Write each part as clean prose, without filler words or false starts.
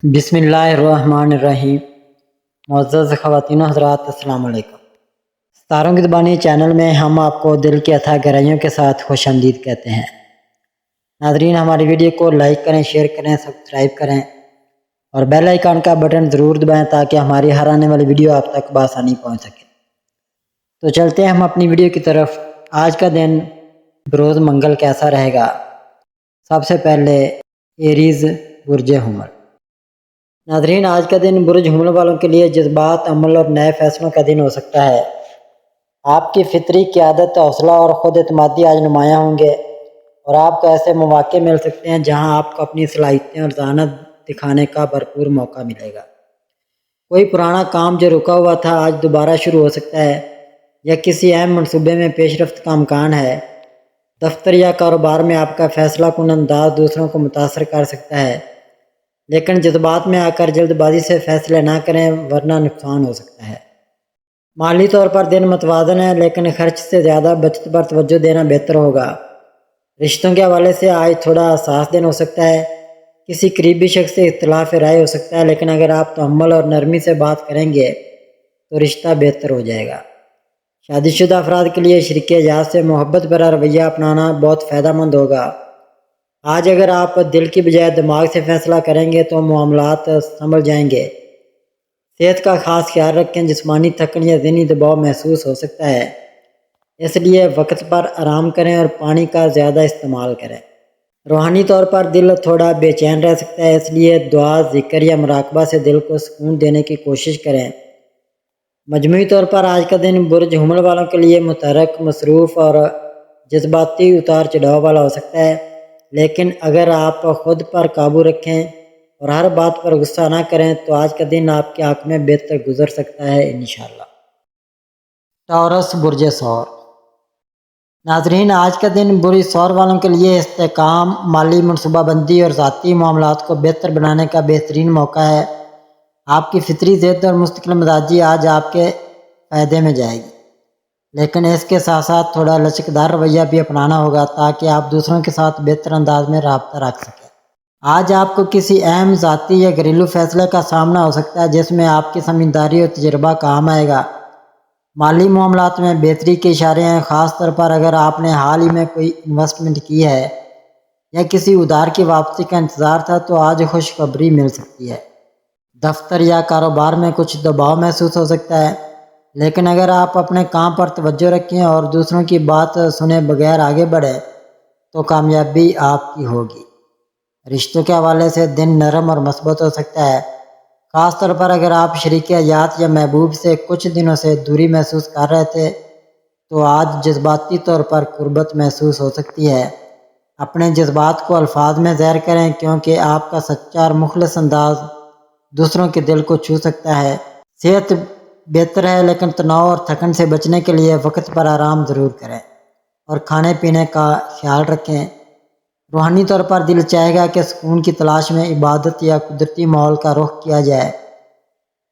بسم اللہ الرحمن الرحیم۔ معزز خواتین و حضرات، السلام علیکم۔ ستاروں کی زبانی چینل میں ہم آپ کو دل کی اتھا گہرائیوں کے ساتھ خوش آمدید کہتے ہیں۔ ناظرین، ہماری ویڈیو کو لائک کریں، شیئر کریں، سبسکرائب کریں اور بیل آئیکن کا بٹن ضرور دبائیں تاکہ ہماری ہر آنے والی ویڈیو آپ تک بآسانی پہنچ سکے۔ تو چلتے ہیں ہم اپنی ویڈیو کی طرف۔ آج کا دن بروز منگل کیسا رہے گا؟ سب سے پہلے ایریز برج حمل۔ ناظرین، آج کا دن برج حمل والوں کے لیے جذبات، عمل اور نئے فیصلوں کا دن ہو سکتا ہے۔ آپ کی فطری قیادت، حوصلہ اور خود اعتمادی آج نمایاں ہوں گے اور آپ کو ایسے مواقع مل سکتے ہیں جہاں آپ کو اپنی صلاحیتیں اور ذہانت دکھانے کا بھرپور موقع ملے گا۔ کوئی پرانا کام جو رکا ہوا تھا آج دوبارہ شروع ہو سکتا ہے یا کسی اہم منصوبے میں پیش رفت کا امکان ہے۔ دفتر یا کاروبار میں آپ کا فیصلہ کن انداز دوسروں کو متاثر کر سکتا ہے، لیکن جذبات میں آ کر جلد بازی سے فیصلے نہ کریں ورنہ نقصان ہو سکتا ہے۔ مالی طور پر دن متوازن ہے، لیکن خرچ سے زیادہ بچت پر توجہ دینا بہتر ہوگا۔ رشتوں کے حوالے سے آج تھوڑا حساس دن ہو سکتا ہے۔ کسی قریبی شخص سے اختلاف رائے ہو سکتا ہے، لیکن اگر آپ تحمل اور نرمی سے بات کریں گے تو رشتہ بہتر ہو جائے گا۔ شادی شدہ افراد کے لیے شریک حیات سے محبت بھرا رویہ اپنانا بہت فائدہ مند ہوگا۔ آج اگر آپ دل کی بجائے دماغ سے فیصلہ کریں گے تو معاملات سنبھل جائیں گے۔ صحت کا خاص خیال رکھیں، جسمانی تھکن یا ذہنی دباؤ محسوس ہو سکتا ہے، اس لیے وقت پر آرام کریں اور پانی کا زیادہ استعمال کریں۔ روحانی طور پر دل تھوڑا بے چین رہ سکتا ہے، اس لیے دعا، ذکر یا مراقبہ سے دل کو سکون دینے کی کوشش کریں۔ مجموعی طور پر آج کا دن برج حمل والوں کے لیے متحرک، مصروف اور جذباتی اتار چڑھاؤ والا ہو سکتا ہے، لیکن اگر آپ خود پر قابو رکھیں اور ہر بات پر غصہ نہ کریں تو آج کا دن آپ کے حق میں بہتر گزر سکتا ہے انشاءاللہ۔ ٹورس برج ثور۔ ناظرین، آج کا دن برج ثور والوں کے لیے استحکام، مالی منصوبہ بندی اور ذاتی معاملات کو بہتر بنانے کا بہترین موقع ہے۔ آپ کی فطری ضد اور مستقل مزاجی آج آپ کے فائدے میں جائے گی، لیکن اس کے ساتھ ساتھ تھوڑا لچکدار رویہ بھی اپنانا ہوگا تاکہ آپ دوسروں کے ساتھ بہتر انداز میں رابطہ رکھ سکیں۔ آج آپ کو کسی اہم ذاتی یا گھریلو فیصلے کا سامنا ہو سکتا ہے جس میں آپ کی سمجھداری اور تجربہ کام آئے گا۔ مالی معاملات میں بہتری کے اشارے ہیں، خاص طور پر اگر آپ نے حال ہی میں کوئی انویسٹمنٹ کی ہے یا کسی ادھار کی واپسی کا انتظار تھا تو آج خوشخبری مل سکتی ہے۔ دفتر یا کاروبار میں کچھ دباؤ محسوس ہو سکتا ہے، لیکن اگر آپ اپنے کام پر توجہ رکھیں اور دوسروں کی بات سنے بغیر آگے بڑھیں تو کامیابی آپ کی ہوگی۔ رشتوں کے حوالے سے دن نرم اور مثبت ہو سکتا ہے، خاص طور پر اگر آپ شریک حیات یا محبوب سے کچھ دنوں سے دوری محسوس کر رہے تھے تو آج جذباتی طور پر قربت محسوس ہو سکتی ہے۔ اپنے جذبات کو الفاظ میں ظاہر کریں کیونکہ آپ کا سچا اور مخلص انداز دوسروں کے دل کو چھو سکتا ہے۔ صحت بہتر ہے، لیکن تناؤ اور تھکن سے بچنے کے لیے وقت پر آرام ضرور کریں اور کھانے پینے کا خیال رکھیں۔ روحانی طور پر دل چاہے گا کہ سکون کی تلاش میں عبادت یا قدرتی ماحول کا رخ کیا جائے۔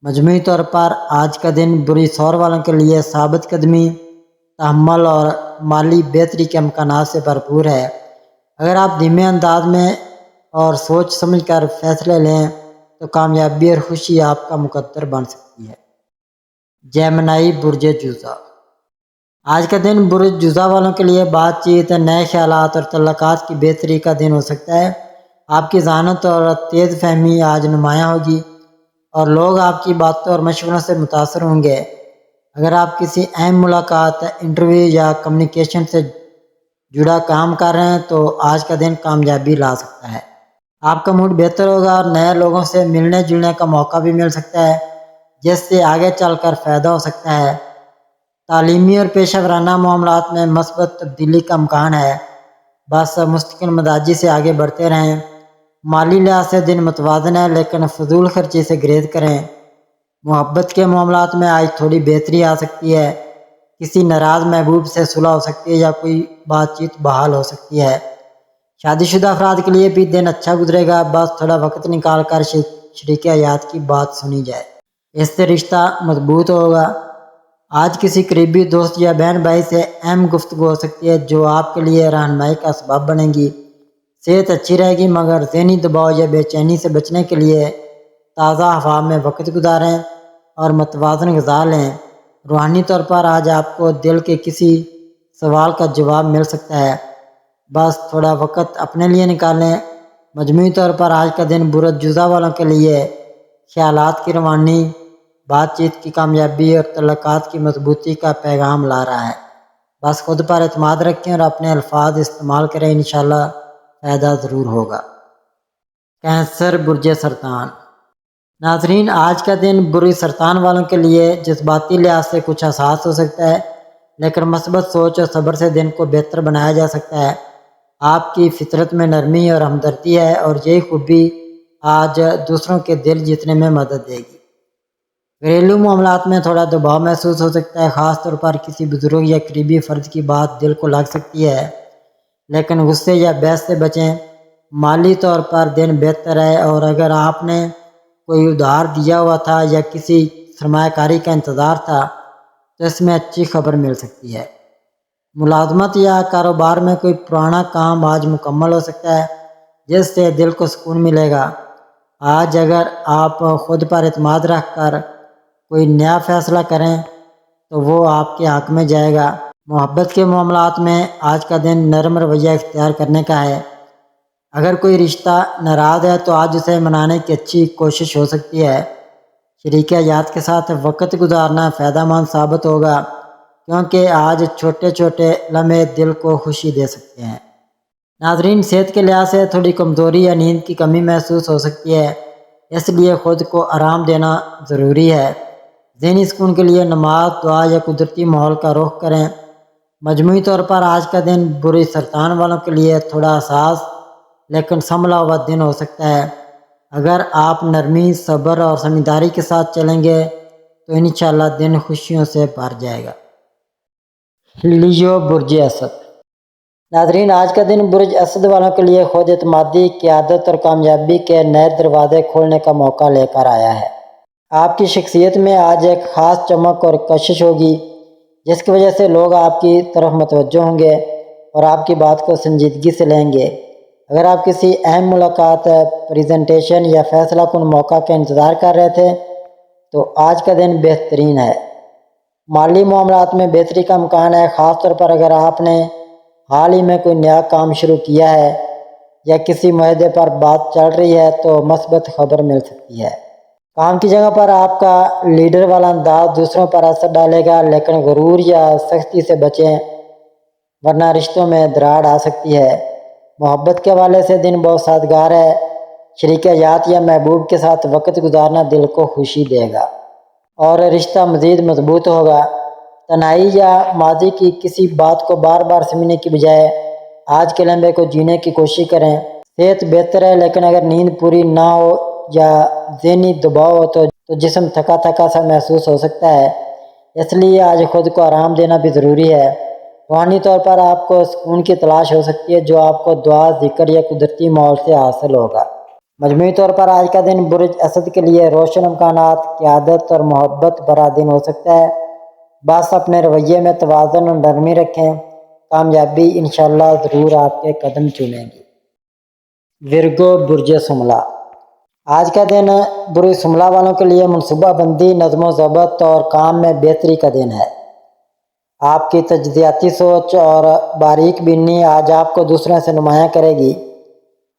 مجموعی طور پر آج کا دن برج ثور والوں کے لیے ثابت قدمی، تحمل اور مالی بہتری کے امکانات سے بھرپور ہے۔ اگر آپ دھیمے انداز میں اور سوچ سمجھ کر فیصلے لیں تو کامیابی اور خوشی آپ کا مقدر بن سکتی ہے۔ جیمنائی برج جوزا۔ آج کا دن برج جوزا والوں کے لیے بات چیت، نئے خیالات اور تعلقات کی بہتری کا دن ہو سکتا ہے۔ آپ کی ذہانت اور تیز فہمی آج نمایاں ہوگی اور لوگ آپ کی باتوں اور مشوروں سے متاثر ہوں گے۔ اگر آپ کسی اہم ملاقات، انٹرویو یا کمیونیکیشن سے جڑا کام کر رہے ہیں تو آج کا دن کامیابی لا سکتا ہے۔ آپ کا موڈ بہتر ہوگا اور نئے لوگوں سے ملنے جلنے کا موقع بھی مل سکتا ہے جس سے آگے چل کر فائدہ ہو سکتا ہے۔ تعلیمی اور پیشہ ورانہ معاملات میں مثبت تبدیلی کا امکان ہے، بس مستقل مزاجی سے آگے بڑھتے رہیں۔ مالی لحاظ سے دن متوازن ہے، لیکن فضول خرچی سے گریز کریں۔ محبت کے معاملات میں آج تھوڑی بہتری آ سکتی ہے، کسی ناراض محبوب سے صلح ہو سکتی ہے یا کوئی بات چیت بحال ہو سکتی ہے۔ شادی شدہ افراد کے لیے بھی دن اچھا گزرے گا، بس تھوڑا وقت نکال کر شریک حیات کی بات سنی جائے، اس سے رشتہ مضبوط ہوگا۔ آج کسی قریبی دوست یا بہن بھائی سے اہم گفتگو ہو سکتی ہے جو آپ کے لیے رہنمائی کا سبب بنے گی۔ صحت اچھی رہے گی، مگر ذہنی دباؤ یا بے چینی سے بچنے کے لیے تازہ ہوا میں وقت گزاریں اور متوازن غذا لیں۔ روحانی طور پر آج آپ کو دل کے کسی سوال کا جواب مل سکتا ہے، بس تھوڑا وقت اپنے لیے نکالیں۔ مجموعی طور پر آج کا دن برج جوزہ والوں کے لیے خیالات کی روانی، بات چیت کی کامیابی اور تعلقات کی مضبوطی کا پیغام لا رہا ہے۔ بس خود پر اعتماد رکھیں اور اپنے الفاظ استعمال کریں، انشاءاللہ فائدہ ضرور ہوگا۔ کینسر برج سرطان۔ ناظرین، آج کا دن برج سرطان والوں کے لیے جذباتی لحاظ سے کچھ حساس ہو سکتا ہے، لیکن مثبت سوچ اور صبر سے دن کو بہتر بنایا جا سکتا ہے۔ آپ کی فطرت میں نرمی اور ہمدردی ہے اور یہی خوبی آج دوسروں کے دل جیتنے میں مدد دے گی۔ گھریلو معاملات میں تھوڑا دباؤ محسوس ہو سکتا ہے، خاص طور پر کسی بزرگ یا قریبی فرد کی بات دل کو لگ سکتی ہے، لیکن غصے یا بحث سے بچیں۔ مالی طور پر دن بہتر ہے، اور اگر آپ نے کوئی ادھار دیا ہوا تھا یا کسی سرمایہ کاری کا انتظار تھا تو اس میں اچھی خبر مل سکتی ہے۔ ملازمت یا کاروبار میں کوئی پرانا کام آج مکمل ہو سکتا ہے، جس سے دل کو سکون ملے گا۔ آج اگر آپ خود پر اعتماد رکھ کر کوئی نیا فیصلہ کریں تو وہ آپ کے حق میں جائے گا۔ محبت کے معاملات میں آج کا دن نرم رویہ اختیار کرنے کا ہے۔ اگر کوئی رشتہ ناراض ہے تو آج اسے منانے کی اچھی کوشش ہو سکتی ہے۔ شریک حیات کے ساتھ وقت گزارنا فائدہ مند ثابت ہوگا، کیونکہ آج چھوٹے چھوٹے لمحے دل کو خوشی دے سکتے ہیں۔ ناظرین، صحت کے لحاظ سے تھوڑی کمزوری یا نیند کی کمی محسوس ہو سکتی ہے، اس لیے خود کو آرام دینا ضروری ہے۔ ذہنی سکون کے لیے نماز، دعا یا قدرتی ماحول کا رخ کریں۔ مجموعی طور پر آج کا دن برج سرطان والوں کے لیے تھوڑا حساس لیکن سنبھلا ہوا دن ہو سکتا ہے۔ اگر آپ نرمی، صبر اور سمجھداری کے ساتھ چلیں گے تو انشاءاللہ دن خوشیوں سے بھر جائے گا۔ لیو برج اسد۔ ناظرین، آج کا دن برج اسد والوں کے لیے خود اعتمادی، قیادت اور کامیابی کے نئے دروازے کھولنے کا موقع لے کر آیا ہے۔ آپ کی شخصیت میں آج ایک خاص چمک اور کشش ہوگی، جس کی وجہ سے لوگ آپ کی طرف متوجہ ہوں گے اور آپ کی بات کو سنجیدگی سے لیں گے۔ اگر آپ کسی اہم ملاقات، پریزنٹیشن یا فیصلہ کن موقع کا انتظار کر رہے تھے تو آج کا دن بہترین ہے۔ مالی معاملات میں بہتری کا امکان ہے، خاص طور پر اگر آپ نے حال ہی میں کوئی نیا کام شروع کیا ہے یا کسی معاہدے پر بات چل رہی ہے تو مثبت خبر مل سکتی ہے۔ کام کی جگہ پر آپ کا لیڈر والا انداز دوسروں پر اثر ڈالے گا، لیکن غرور یا سختی سے بچیں ورنہ رشتوں میں دراڑ آ سکتی ہے۔ محبت کے حوالے سے دن بہت سازگار ہے۔ شریک حیات یا محبوب کے ساتھ وقت گزارنا دل کو خوشی دے گا اور رشتہ مزید مضبوط ہوگا۔ تنہائی یا ماضی کی کسی بات کو بار بار سمجھنے کی بجائے آج کے لمحے کو جینے کی کوشش کریں۔ صحت بہتر ہے، لیکن اگر نیند پوری نہ ہو یا ذہنی دباؤ ہو تو جسم تھکا تھکا سا محسوس ہو سکتا ہے، اس لیے آج خود کو آرام دینا بھی ضروری ہے۔ روحانی طور پر آپ کو سکون کی تلاش ہو سکتی ہے، جو آپ کو دعا، ذکر یا قدرتی ماحول سے حاصل ہوگا۔ مجموعی طور پر آج کا دن برج اسد کے لیے روشن امکانات، قیادت اور محبت بھرا دن ہو سکتا ہے۔ بس اپنے رویے میں توازن اور نرمی رکھیں، کامیابی انشاءاللہ ضرور آپ کے قدم چومیں گی۔ ورگو برج شملہ۔ آج کا دن برج شملہ والوں کے لیے منصوبہ بندی، نظم و ضبط اور کام میں بہتری کا دن ہے۔ آپ کی تجزیاتی سوچ اور باریک بینی آج آپ کو دوسروں سے نمایاں کرے گی۔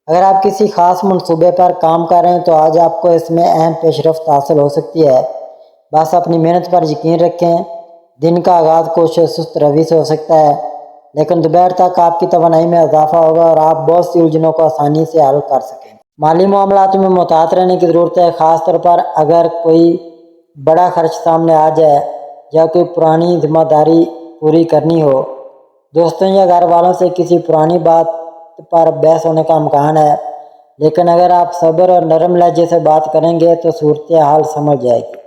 اگر آپ کسی خاص منصوبے پر کام کر رہے ہیں تو آج آپ کو اس میں اہم پیش رفت حاصل ہو سکتی ہے۔ بس اپنی محنت پر یقین رکھیں۔ دن کا آغاز کچھ سست روی سے ہو سکتا ہے، لیکن دوپہر تک آپ کی توانائی میں اضافہ ہوگا اور آپ بہت سی الجھنوں کو آسانی سے حل کر سکیں۔ مالی معاملات میں محتاط رہنے کی ضرورت ہے، خاص طور پر اگر کوئی بڑا خرچ سامنے آ جائے یا کوئی پرانی ذمہ داری پوری کرنی ہو۔ دوستوں یا گھر والوں سے کسی پرانی بات پر بحث ہونے کا امکان ہے، لیکن اگر آپ صبر اور نرم لہجے سے بات کریں گے تو صورتحال سمجھ جائے گی۔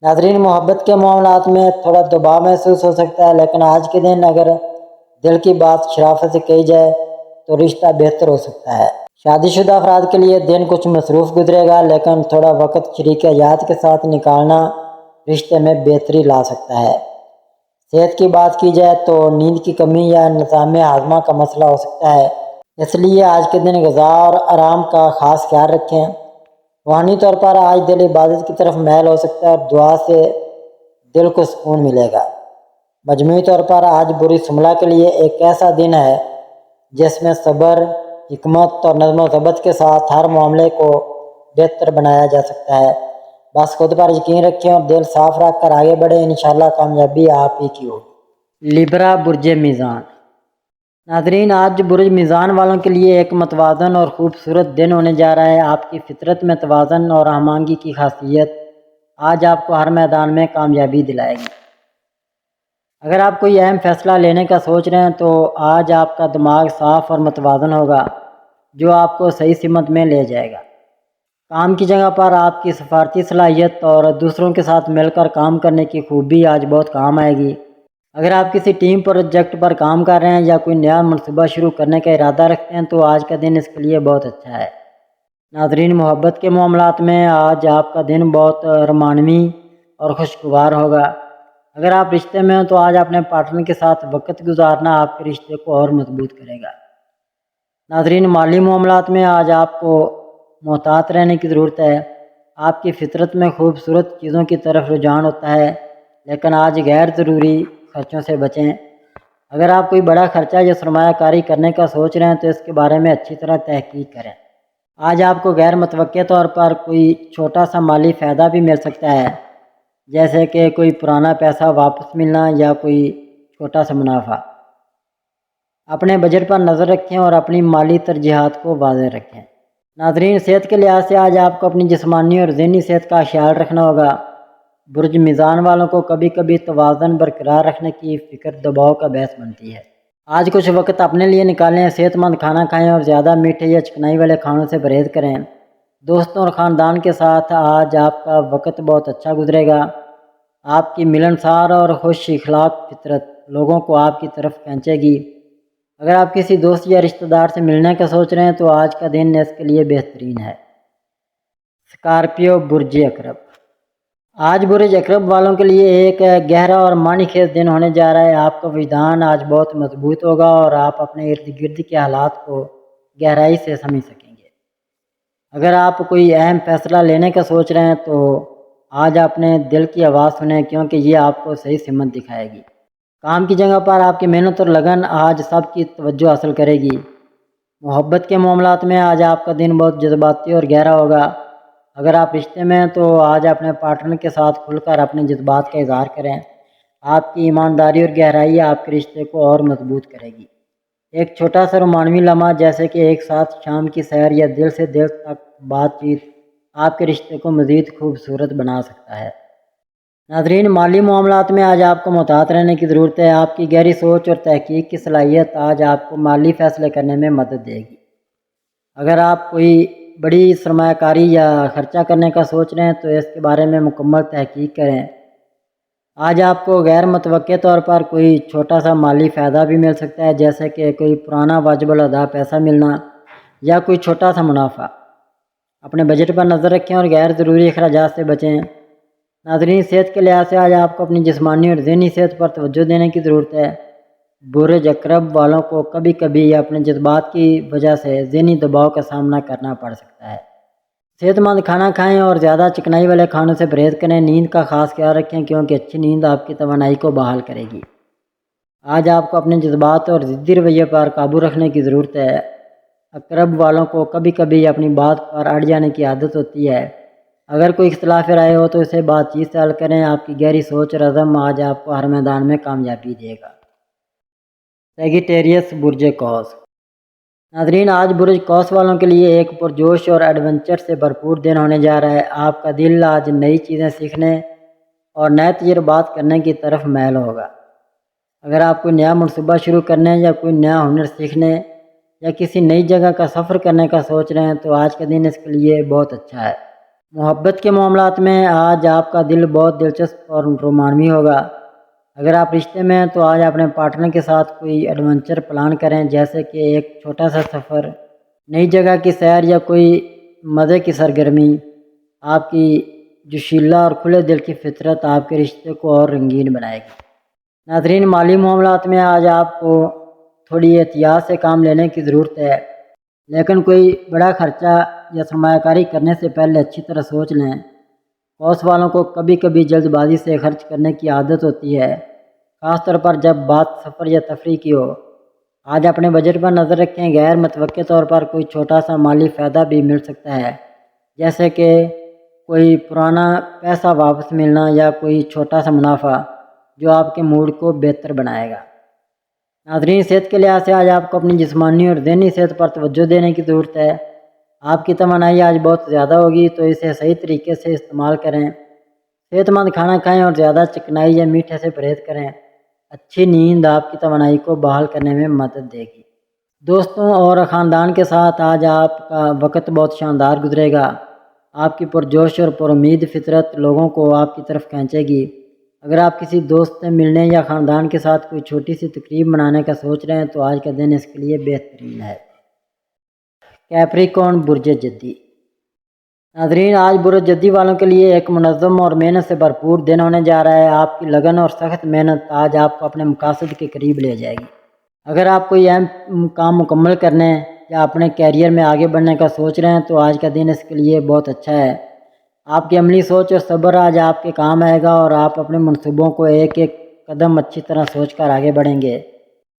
ناظرین، محبت کے معاملات میں تھوڑا دباؤ محسوس ہو سکتا ہے، لیکن آج کے دن اگر دل کی بات شرافت سے کہی جائے تو رشتہ بہتر ہو سکتا ہے۔ شادی شدہ افراد کے لیے دن کچھ مصروف گزرے گا، لیکن تھوڑا وقت شریک حیات کے ساتھ نکالنا رشتے میں بہتری لا سکتا ہے۔ صحت کی بات کی جائے تو نیند کی کمی یا نظام ہاضمہ کا مسئلہ ہو سکتا ہے، اس لیے آج کے دن غذا اور آرام کا خاص خیال رکھیں۔ روحانی طور پر آج دل عبادت کی طرف میل ہو سکتا ہے اور دعا سے دل کو سکون ملے گا۔ مجموعی طور پر آج بروج شملہ کے لیے ایک ایسا دن ہے جس میں صبر، حکمت اور نظم و ضبط کے ساتھ ہر معاملے کو بہتر بنایا جا سکتا ہے۔ بس خود پر یقین رکھیں اور دل صاف رکھ کر آگے بڑھیں، انشاءاللہ کامیابی آپ ہی کی ہوگی۔ لیبرا برج میزان۔ ناظرین، آج برج میزان والوں کے لیے ایک متوازن اور خوبصورت دن ہونے جا رہا ہے۔ آپ کی فطرت میں توازن اور ہم آہنگی کی خاصیت آج آپ کو ہر میدان میں کامیابی دلائے گی۔ اگر آپ کوئی اہم فیصلہ لینے کا سوچ رہے ہیں تو آج آپ کا دماغ صاف اور متوازن ہوگا، جو آپ کو صحیح سمت میں لے جائے گا۔ کام کی جگہ پر آپ کی سفارتی صلاحیت اور دوسروں کے ساتھ مل کر کام کرنے کی خوبی آج بہت کام آئے گی۔ اگر آپ کسی ٹیم پروجیکٹ پر کام کر رہے ہیں یا کوئی نیا منصوبہ شروع کرنے کا ارادہ رکھتے ہیں تو آج کا دن اس کے لیے بہت اچھا ہے۔ ناظرین، محبت کے معاملات میں آج آپ کا دن بہت رومانوی اور خوشگوار ہوگا۔ اگر آپ رشتے میں ہوں تو آج اپنے پارٹنر کے ساتھ وقت گزارنا آپ کے رشتے کو اور مضبوط کرے گا۔ ناظرین، مالی معاملات میں آج آپ کو محتاط رہنے کی ضرورت ہے۔ آپ کی فطرت میں خوبصورت چیزوں کی طرف رجحان ہوتا ہے، لیکن آج غیر ضروری خرچوں سے بچیں۔ اگر آپ کوئی بڑا خرچہ یا سرمایہ کاری کرنے کا سوچ رہے ہیں تو اس کے بارے میں اچھی طرح تحقیق کریں۔ آج آپ کو غیر متوقع طور پر کوئی چھوٹا سا مالی فائدہ بھی مل سکتا ہے، جیسے کہ کوئی پرانا پیسہ واپس ملنا یا کوئی چھوٹا سا منافع۔ اپنے بجٹ پر نظر رکھیں اور اپنی مالی ترجیحات کو واضح رکھیں۔ ناظرین، صحت کے لحاظ سے آج آپ کو اپنی جسمانی اور ذہنی صحت کا خیال رکھنا ہوگا۔ برج میزان والوں کو کبھی کبھی توازن برقرار رکھنے کی فکر دباؤ کا باعث بنتی ہے۔ آج کچھ وقت اپنے لیے نکالیں، صحت مند کھانا کھائیں اور زیادہ میٹھے یا چکنائی والے کھانوں سے پرہیز کریں۔ دوستوں اور خاندان کے ساتھ آج آپ کا وقت بہت اچھا گزرے گا۔ آپ کی ملنسار اور خوش اخلاق فطرت لوگوں کو آپ کی طرف کھینچے گی۔ اگر آپ کسی دوست یا رشتہ دار سے ملنے کا سوچ رہے ہیں تو آج کا دن اس کے لیے بہترین ہے۔ اسکارپیو برج عقرب۔ آج برج عقرب والوں کے لیے ایک گہرا اور معنی خیز دن ہونے جا رہا ہے۔ آپ کا وجدان آج بہت مضبوط ہوگا اور آپ اپنے ارد گرد کے حالات کو گہرائی سے سمجھ سکیں گے۔ اگر آپ کوئی اہم فیصلہ لینے کا سوچ رہے ہیں تو آج اپنے دل کی آواز سنیں، کیونکہ یہ آپ کو صحیح سمت دکھائے گی۔ کام کی جگہ پر آپ کی محنت اور لگن آج سب کی توجہ حاصل کرے گی۔ محبت کے معاملات میں آج آپ کا دن بہت جذباتی اور گہرا ہوگا۔ اگر آپ رشتے میں ہیں تو آج اپنے پارٹنر کے ساتھ کھل کر اپنے جذبات کا اظہار کریں۔ آپ کی ایمانداری اور گہرائی آپ کے رشتے کو اور مضبوط کرے گی۔ ایک چھوٹا سا رومانوی لمحہ جیسے کہ ایک ساتھ شام کی سیر یا دل سے دل تک بات چیت آپ کے رشتے کو مزید خوبصورت بنا سکتا ہے۔ ناظرین، مالی معاملات میں آج آپ کو محتاط رہنے کی ضرورت ہے۔ آپ کی گہری سوچ اور تحقیق کی صلاحیت آج آپ کو مالی فیصلے کرنے میں مدد دے گی۔ اگر آپ کوئی بڑی سرمایہ کاری یا خرچہ کرنے کا سوچ رہے ہیں تو اس کے بارے میں مکمل تحقیق کریں۔ آج آپ کو غیر متوقع طور پر کوئی چھوٹا سا مالی فائدہ بھی مل سکتا ہے، جیسے کہ کوئی پرانا واجب الادا پیسہ ملنا یا کوئی چھوٹا سا منافع۔ اپنے بجٹ پر نظر رکھیں اور غیر ضروری اخراجات سے بچیں۔ ناظرین، صحت کے لحاظ سے آج آپ کو اپنی جسمانی اور ذہنی صحت پر توجہ دینے کی ضرورت ہے۔ برج عقرب والوں کو کبھی کبھی اپنے جذبات کی وجہ سے ذہنی دباؤ کا سامنا کرنا پڑ سکتا ہے۔ صحت مند کھانا کھائیں اور زیادہ چکنائی والے کھانوں سے پرہیز کریں۔ نیند کا خاص خیال رکھیں کیونکہ اچھی نیند آپ کی توانائی کو بحال کرے گی۔ آج آپ کو اپنے جذبات اور ضدی رویے پر قابو رکھنے کی ضرورت ہے۔ عقرب والوں کو کبھی کبھی اپنی بات پر اڑ جانے کی عادت ہوتی ہے۔ اگر کوئی اختلاف رائے ہو تو اسے بات چیت سے حل کریں۔ آپ کی گہری سوچ اور عزم آج آپ کو ہر میدان میں کامیابی دے گا۔ سیگیٹیریس برج قوس۔ ناظرین، آج برج قوس والوں کے لیے ایک پرجوش اور ایڈونچر سے بھرپور دن ہونے جا رہا ہے۔ آپ کا دل آج نئی چیزیں سیکھنے اور نئے تجربات کرنے کی طرف میل ہوگا۔ اگر آپ کوئی نیا منصوبہ شروع کرنے یا کوئی نیا ہنر سیکھنے یا کسی نئی جگہ کا سفر کرنے کا سوچ رہے ہیں تو آج کا دن اس کے لیے بہت اچھا ہے۔ محبت کے معاملات میں آج آپ کا دل بہت دلچسپ اور رومانوی ہوگا۔ اگر آپ رشتے میں ہیں تو آج اپنے پارٹنر کے ساتھ کوئی ایڈونچر پلان کریں، جیسے کہ ایک چھوٹا سا سفر، نئی جگہ کی سیر یا کوئی مزے کی سرگرمی۔ آپ کی جوشیلا اور کھلے دل کی فطرت آپ کے رشتے کو اور رنگین بنائے گی۔ ناظرین، مالی معاملات میں آج آپ کو تھوڑی احتیاط سے کام لینے کی ضرورت ہے، لیکن کوئی بڑا خرچہ یا سرمایہ کاری کرنے سے پہلے اچھی طرح سوچ لیں۔ قوس والوں کو کبھی کبھی جلد بازی سے خرچ کرنے کی عادت ہوتی ہے، خاص طور پر جب بات سفر یا تفریح کی ہو۔ آج اپنے بجٹ پر نظر رکھیں، غیر متوقع طور پر کوئی چھوٹا سا مالی فائدہ بھی مل سکتا ہے، جیسے کہ کوئی پرانا پیسہ واپس ملنا یا کوئی چھوٹا سا منافع جو آپ کے موڈ کو بہتر بنائے گا۔ ناظرین، صحت کے لحاظ سے آج آپ کو اپنی جسمانی اور ذہنی صحت پر توجہ دینے کی ضرورت ہے۔ آپ کی توانائی آج بہت زیادہ ہوگی تو اسے صحیح طریقے سے استعمال کریں۔ صحت مند کھانا کھائیں اور زیادہ چکنائی یا میٹھے سے پرہیز کریں۔ اچھی نیند آپ کی توانائی کو بحال کرنے میں مدد دے گی۔ دوستوں اور خاندان کے ساتھ آج آپ کا وقت بہت شاندار گزرے گا۔ آپ کی پرجوش اور پر امید فطرت لوگوں کو آپ کی طرف کھینچے گی۔ اگر آپ کسی دوست سے ملنے یا خاندان کے ساتھ کوئی چھوٹی سی تقریب منانے کا سوچ رہے ہیں تو آج کا دن اس کے لیے بہترین ہے۔ کیپریکون برج جدی۔ ناظرین، آج برج جدی والوں کے لیے ایک منظم اور محنت سے بھرپور دن ہونے جا رہا ہے۔ آپ کی لگن اور سخت محنت آج آپ کو اپنے مقاصد کے قریب لے جائے گی۔ اگر آپ کوئی اہم کام مکمل کرنے یا اپنے کیریئر میں آگے بڑھنے کا سوچ رہے ہیں تو آج کا دن اس کے لیے بہت اچھا ہے۔ آپ کی عملی سوچ اور صبر آج آپ کے کام آئے گا اور آپ اپنے منصوبوں کو ایک ایک قدم اچھی طرح سوچ کر آگے بڑھیں گے۔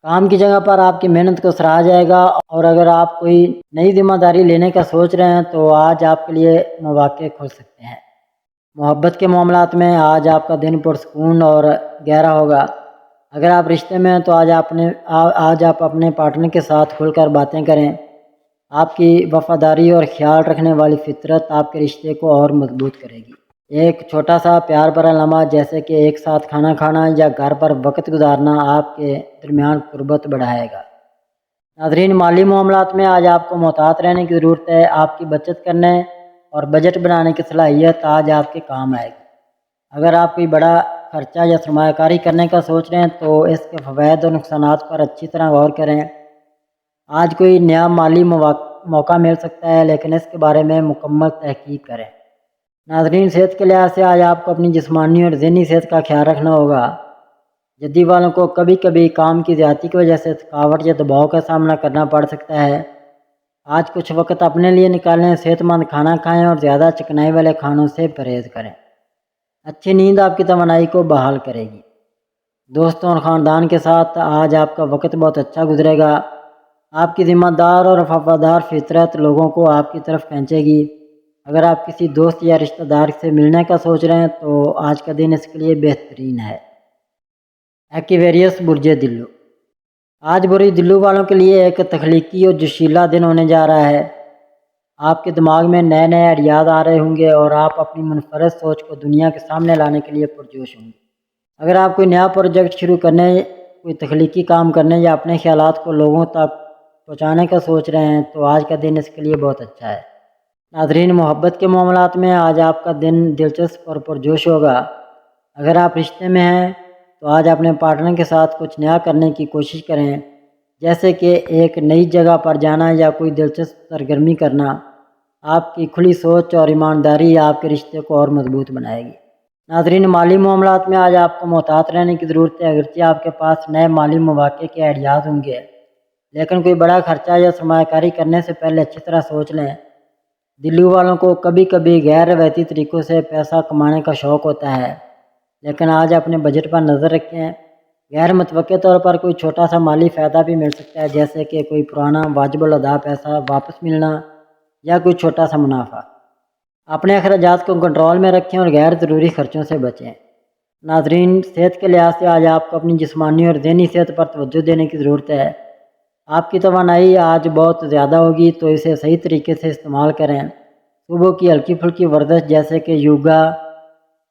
کام کی جگہ پر آپ کی محنت کو سراہا جائے گا، اور اگر آپ کوئی نئی ذمہ داری لینے کا سوچ رہے ہیں تو آج آپ کے لیے مواقع کھل سکتے ہیں۔ محبت کے معاملات میں آج آپ کا دن پرسکون اور گہرا ہوگا۔ اگر آپ رشتے میں ہیں تو آج آپ اپنے پارٹنر کے ساتھ کھل کر باتیں کریں۔ آپ کی وفاداری اور خیال رکھنے والی فطرت آپ کے رشتے کو اور مضبوط کرے گی۔ ایک چھوٹا سا پیار بھرا لمحہ جیسے کہ ایک ساتھ کھانا کھانا یا گھر پر وقت گزارنا آپ کے درمیان قربت بڑھائے گا۔ ناظرین، مالی معاملات میں آج آپ کو محتاط رہنے کی ضرورت ہے۔ آپ کی بچت کرنے اور بجٹ بنانے کی صلاحیت آج آپ کے کام آئے گی۔ اگر آپ کوئی بڑا خرچہ یا سرمایہ کاری کرنے کا سوچ رہے ہیں تو اس کے فوائد اور نقصانات پر اچھی طرح غور کریں۔ آج کوئی نیا مالی موقع مل سکتا ہے، لیکن اس کے بارے میں مکمل تحقیق کریں۔ ناظرین، صحت کے لحاظ سے آج آپ کو اپنی جسمانی اور ذہنی صحت کا خیال رکھنا ہوگا۔ جدی والوں کو کبھی کبھی کام کی زیادتی کی وجہ سے تھکاوٹ یا دباؤ کا سامنا کرنا پڑ سکتا ہے۔ آج کچھ وقت اپنے لیے نکالیں، صحت مند کھانا کھائیں اور زیادہ چکنائی والے کھانوں سے پرہیز کریں۔ اچھی نیند آپ کی توانائی کو بحال کرے گی۔ دوستوں اور خاندان کے ساتھ آج آپ کا وقت بہت اچھا گزرے گا۔ آپ کی ذمہ دار اور وفادار فطرت لوگوں کو آپ کی طرف کھینچے گی۔ اگر آپ کسی دوست یا رشتہ دار سے ملنے کا سوچ رہے ہیں تو آج کا دن اس کے لیے بہترین ہے۔ ایکویریس برج دلو۔ آج برج دلو والوں کے لیے ایک تخلیقی اور جوشیلا دن ہونے جا رہا ہے۔ آپ کے دماغ میں نئے نئے آئیڈیاز آ رہے ہوں گے اور آپ اپنی منفرد سوچ کو دنیا کے سامنے لانے کے لیے پرجوش ہوں گے۔ اگر آپ کوئی نیا پروجیکٹ شروع کرنے، کوئی تخلیقی کام کرنے یا اپنے خیالات کو لوگوں تک پہنچانے کا سوچ رہے ہیں تو آج کا دن اس کے لیے بہت اچھا ہے۔ ناظرین، محبت کے معاملات میں آج آپ کا دن دلچسپ اور پرجوش ہوگا۔ اگر آپ رشتے میں ہیں تو آج اپنے پارٹنر کے ساتھ کچھ نیا کرنے کی کوشش کریں، جیسے کہ ایک نئی جگہ پر جانا یا کوئی دلچسپ سرگرمی کرنا۔ آپ کی کھلی سوچ اور ایمانداری آپ کے رشتے کو اور مضبوط بنائے گی۔ ناظرین، مالی معاملات میں آج آپ کو محتاط رہنے کی ضرورت ہے۔ اگرچہ آپ کے پاس نئے مالی مواقع کے آئیڈیاز ہوں گے، لیکن کوئی بڑا خرچہ یا سرمایہ کاری کرنے سے پہلے اچھی طرح سوچ لیں۔ دلو والوں کو کبھی کبھی غیر روایتی طریقوں سے پیسہ کمانے کا شوق ہوتا ہے، لیکن آج اپنے بجٹ پر نظر رکھیں۔ غیر متوقع طور پر کوئی چھوٹا سا مالی فائدہ بھی مل سکتا ہے، جیسے کہ کوئی پرانا واجب الادا پیسہ واپس ملنا یا کوئی چھوٹا سا منافع۔ اپنے اخراجات کو کنٹرول میں رکھیں اور غیر ضروری خرچوں سے بچیں۔ ناظرین، صحت کے لحاظ سے آج آپ کو اپنی جسمانی اور ذہنی صحت پر توجہ دینے کی ضرورت ہے۔ آپ کی توانائی آج بہت زیادہ ہوگی تو اسے صحیح طریقے سے استعمال کریں۔ صبح کی ہلکی پھلکی ورزش جیسے کہ یوگا،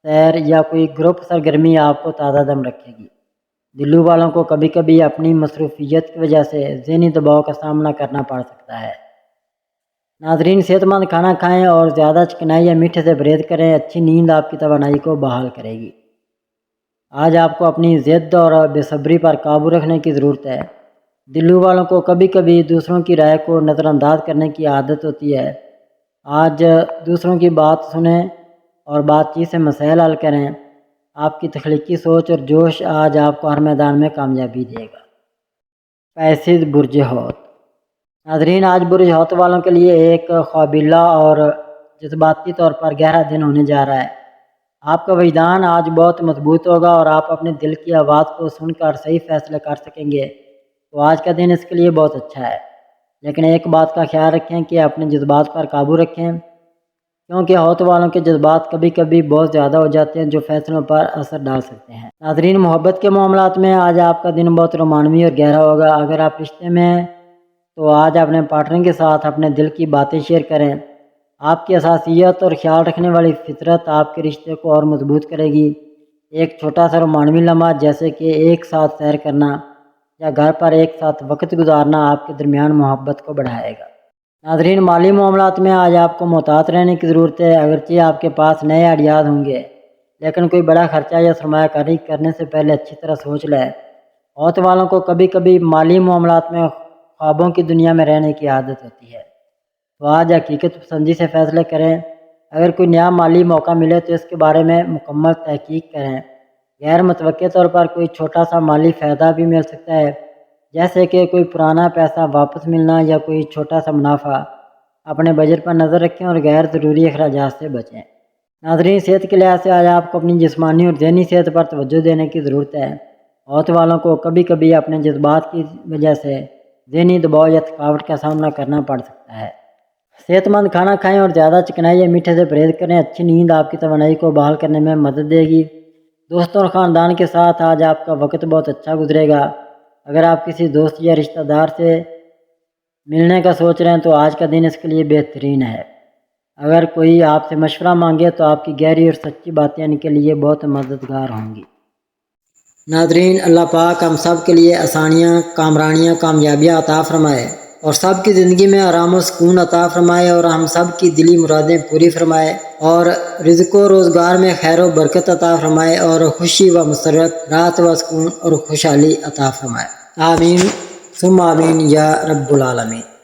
سیر یا کوئی گروپ سرگرمی آپ کو تازہ دم رکھے گی۔ دلو والوں کو کبھی کبھی اپنی مصروفیت کی وجہ سے ذہنی دباؤ کا سامنا کرنا پڑ سکتا ہے۔ ناظرین، صحت مند کھانا کھائیں اور زیادہ چکنائی یا میٹھے سے پرہیز کریں۔ اچھی نیند آپ کی توانائی کو بحال کرے گی۔ آج آپ کو اپنی ضد اور بے صبری پر قابو رکھنے کی ضرورت ہے۔ دلو والوں کو کبھی کبھی دوسروں کی رائے کو نظر انداز کرنے کی عادت ہوتی ہے۔ آج دوسروں کی بات سنیں اور بات چیت سے مسائل حل کریں۔ آپ کی تخلیقی سوچ اور جوش آج آپ کو ہر میدان میں کامیابی دے گا۔ پیسد برج حوت۔ ناظرین، آج برج حوت والوں کے لیے ایک خوابیلا اور جذباتی طور پر گہرا دن ہونے جا رہا ہے۔ آپ کا وجدان آج بہت مضبوط ہوگا اور آپ اپنے دل کی آواز کو سن کر صحیح فیصلے کر سکیں گے، تو آج کا دن اس کے لیے بہت اچھا ہے۔ لیکن ایک بات کا خیال رکھیں کہ اپنے جذبات پر قابو رکھیں، کیونکہ حوت والوں کے جذبات کبھی کبھی بہت زیادہ ہو جاتے ہیں جو فیصلوں پر اثر ڈال سکتے ہیں۔ ناظرین، محبت کے معاملات میں آج آپ کا دن بہت رومانوی اور گہرا ہوگا۔ اگر آپ رشتے میں ہیں تو آج اپنے پارٹنر کے ساتھ اپنے دل کی باتیں شیئر کریں۔ آپ کی حساسیت اور خیال رکھنے والی فطرت آپ کے رشتے کو اور مضبوط کرے گی۔ ایک چھوٹا سا رومانوی لمحہ جیسے کہ ایک ساتھ سیر کرنا یا گھر پر ایک ساتھ وقت گزارنا آپ کے درمیان محبت کو بڑھائے گا۔ ناظرین، مالی معاملات میں آج آپ کو محتاط رہنے کی ضرورت ہے۔ اگرچہ آپ کے پاس نئے آئیڈیاز ہوں گے، لیکن کوئی بڑا خرچہ یا سرمایہ کاری کرنے سے پہلے اچھی طرح سوچ لیں۔ حوت والوں کو کبھی کبھی مالی معاملات میں خوابوں کی دنیا میں رہنے کی عادت ہوتی ہے، تو آج حقیقت پسندی سے فیصلے کریں۔ اگر کوئی نیا مالی موقع ملے تو اس کے بارے میں مکمل تحقیق کریں۔ غیر متوقع طور پر کوئی چھوٹا سا مالی فائدہ بھی مل سکتا ہے، جیسے کہ کوئی پرانا پیسہ واپس ملنا یا کوئی چھوٹا سا منافع۔ اپنے بجٹ پر نظر رکھیں اور غیر ضروری اخراجات سے بچیں۔ ناظرین، صحت کے لحاظ سے آج آپ کو اپنی جسمانی اور ذہنی صحت پر توجہ دینے کی ضرورت ہے۔ حوت والوں کو کبھی کبھی اپنے جذبات کی وجہ سے ذہنی دباؤ یا تھکاوٹ کا سامنا کرنا پڑ سکتا ہے۔ صحت مند کھانا کھائیں اور زیادہ چکنائی یا میٹھے سے پرہیز کریں۔ اچھی نیند آپ کی توانائی کو بحال کرنے میں مدد دے گی۔ دوستوں اور خاندان کے ساتھ آج آپ کا وقت بہت اچھا گزرے گا۔ اگر آپ کسی دوست یا رشتہ دار سے ملنے کا سوچ رہے ہیں تو آج کا دن اس کے لیے بہترین ہے۔ اگر کوئی آپ سے مشورہ مانگے تو آپ کی گہری اور سچی باتیں ان کے لیے بہت مددگار ہوں گی۔ ناظرین، اللہ پاک ہم سب کے لیے آسانیاں، کامرانیاں، کامیابیاں عطا فرمائے اور سب کی زندگی میں آرام و سکون عطا فرمائے اور ہم سب کی دلی مرادیں پوری فرمائے اور رزق و روزگار میں خیر و برکت عطا فرمائے اور خوشی و مسرت، راحت و سکون اور خوشحالی عطا فرمائے۔ آمین ثم آمین یا رب العالمین۔